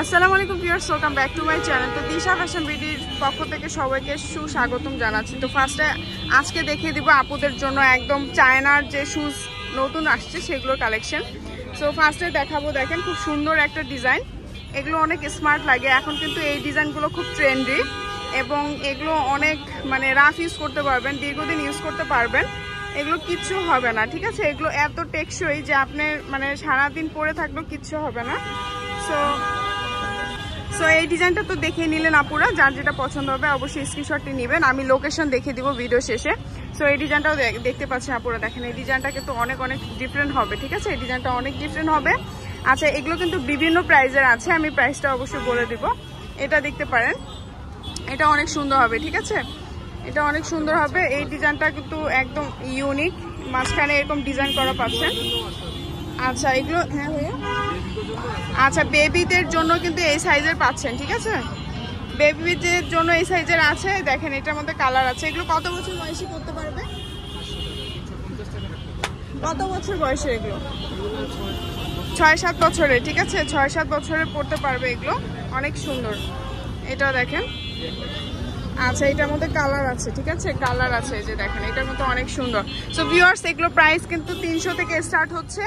আসসালামু আলাইকুম viewers, welcome back to my channel. তো দিশা ফ্যাশন বিডির পক্ষ থেকে সবাইকে সুস্বাগতম জানাচ্ছি। তো ফার্স্টে আজকে দেখিয়ে দিব আপুদের জন্য একদম চায়নার যে শুজ নতুন আসছে সেগুলোর কালেকশন। সো ফার্স্টে দেখাবো, দেখেন খুব সুন্দর একটা ডিজাইন, এগুলো অনেক স্মার্ট লাগে। এখন কিন্তু এই ডিজাইনগুলো খুব ট্রেন্ডি এবং এগুলো অনেক মানে রাফ ইউজ করতে পারবেন, দীর্ঘদিন ইউজ করতে পারবেন, এগুলো কিচ্ছু হবে না, ঠিক আছে। এগুলো এত টেকসই যে আপনি মানে সারাদিন পরে থাকলেও কিচ্ছু হবে না। সো এই ডিজাইনটা তো দেখে নিলেন আপুরা, যার যেটা পছন্দ হবে অবশ্যই স্ক্রিনশটটি নেবেন, আমি লোকেশন দেখে দিব ভিডিও শেষে। সো এই ডিজাইনটাও দেখতে পাচ্ছেন আপুরা, দেখেন এই ডিজাইনটা কিন্তু অনেক ডিফারেন্ট হবে, ঠিক আছে। এই ডিজাইনটা অনেক ডিফারেন্ট হবে। আচ্ছা, এগুলো কিন্তু বিভিন্ন প্রাইজের আছে, আমি প্রাইসটা অবশ্যই বলে দিব। এটা দেখতে পারেন, এটা অনেক সুন্দর হবে, ঠিক আছে, এটা অনেক সুন্দর হবে। এই ডিজাইনটা কিন্তু একদম ইউনিক, মাঝখানে এরকম ডিজাইন করা পাচ্ছেন। আচ্ছা এগুলো, হ্যাঁ ভাইয়া, আচ্ছা বেবিদের জন্য কিন্তু এই সাইজের পাচ্ছেন, ঠিক আছে, বেবিদের জন্য এই সাইজের আছে। দেখেন এটার মধ্যে কালার আছে। এগুলো কত বছর বয়সে করতে পারবে? কত বছর বয়সে এগুলো? 6-7 বছরে, ঠিক আছে, 6-7 বছরে পড়তে পারবে এগুলো, অনেক সুন্দর। এটা দেখেন, আচ্ছা এটার মধ্যে কালার আছে, ঠিক আছে, কালার আছে, এই যে দেখেন এটার মধ্যে অনেক সুন্দর। সো ভিউয়ার্স, এগুলো প্রাইস কিন্তু 300 থেকে স্টার্ট হচ্ছে।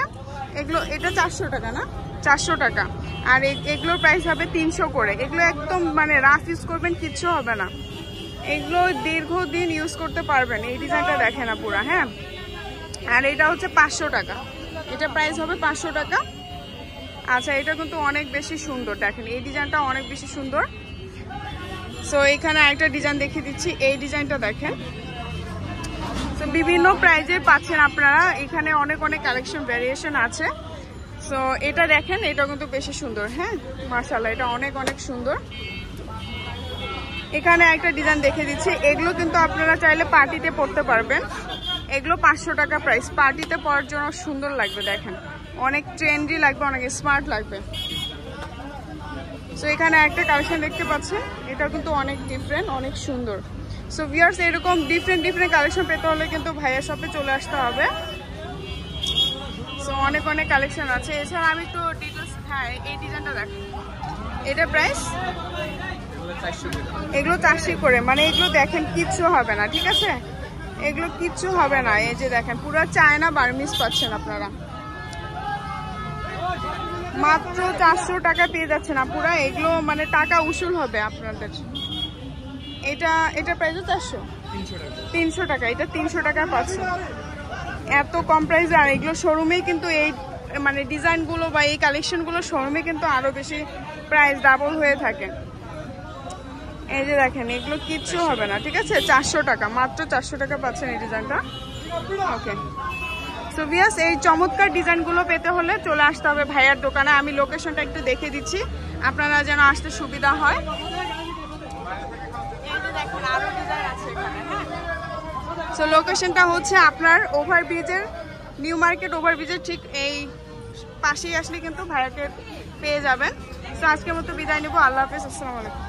এগুলো এটা 400 টাকা না, 400 টাকা, আর এগুলোর প্রাইস হবে 300 করে। এগুলো একদম মানে রাফ ইউজ করবেন, কিচ্ছু হবে না, এগুলো দীর্ঘদিন ইউজ করতে পারবেন। এই ডিজাইনটা দেখেন না পুরা, হ্যাঁ। আর এটা হচ্ছে 500 টাকা, এটা প্রাইস হবে 500 টাকা। আচ্ছা এটা কিন্তু অনেক বেশি সুন্দর, দেখেন এই ডিজাইনটা অনেক বেশি সুন্দর। সো এখানে একটা ডিজাইন দেখিয়ে দিচ্ছি, এই ডিজাইনটা দেখেন। তো বিভিন্ন প্রাইজে পাচ্ছেন আপনারা, এখানে অনেক কালেকশন ভ্যারিয়েশন আছে। সো এটা দেখেন, এটা কিন্তু বেশি সুন্দর, হ্যাঁ মাশাআল্লাহ, এটা অনেক সুন্দর। এখানে একটা ডিজাইন দেখে দিচ্ছি, এগুলো কিন্তু আপনারা চাইলে পার্টিতে পরতে পারবেন। এগুলো 500 টাকা প্রাইস, পার্টিতে পরার জন্য সুন্দর লাগবে, দেখেন অনেক ট্রেন্ডি লাগবে, অনেক স্মার্ট লাগবে। সো এখানে একটা কালেকশন দেখতে পাচ্ছেন, এটা কিন্তু অনেক ডিফারেন্ট, অনেক সুন্দর। সো ভিউয়ার্স, এরকম ডিফারেন্ট কালেকশন পেতে হলে কিন্তু ভাইয়া শপে চলে আসতে হবে। সো অনেক কালেকশন আছে। এছাড়া আমি তো ডিটেলস, হ্যাঁ এই ডিজাইনটা দেখেন, এটা প্রাইস এগুলো 400 করে, মানে এগুলো দেখেন কিচ্ছু হবে না, ঠিক আছে, এগুলো কিচ্ছু হবে না। এই যে দেখেন পুরো চায়না বার্মিজ পাচ্ছেন আপনারা, মাত্র 400 টাকা পেয়ে যাচ্ছেন আপুরা। এগুলো মানে টাকা উসুল হবে আপনাদের। এটা প্রাইসও 300 টাকা, এটা 300 টাকা পাচ্ছেন, এত কম প্রাইসে। আর এগুলো শোরুমেই কিন্তু এই মানে ডিজাইনগুলো বা এই কালেকশনগুলো শোরুমে কিন্তু আরো বেশি প্রাইস ডাবল হয়ে থাকে। এই যে দেখেন এগুলো কিচ্ছু হবে না, ঠিক আছে, 400 টাকা, মাত্র 400 টাকা পাচ্ছেন এই ডিজাইনটা। ওকে, সো ভিউয়ার্স, এই চমৎকার ডিজাইনগুলো পেতে হলে চলে আসতে হবে ভাইয়ার দোকানে। আমি লোকেশনটা একটু দেখে দিচ্ছি আপনারা যেন আসতে সুবিধা হয়। এই যে দেখেন আরো ডিজাইন আছে এখানে, হ্যাঁ। সো লোকেশনটা হচ্ছে আপনার ওভারব্রিজের, নিউ মার্কেট ওভারব্রিজের ঠিক এই পাশেই আসলে কিন্তু ভাইয়াকে পেয়ে যাবেন। সো আজকের মতো বিদায় নেবো, আল্লাহ হাফেজ, আসসালামু আলাইকুম।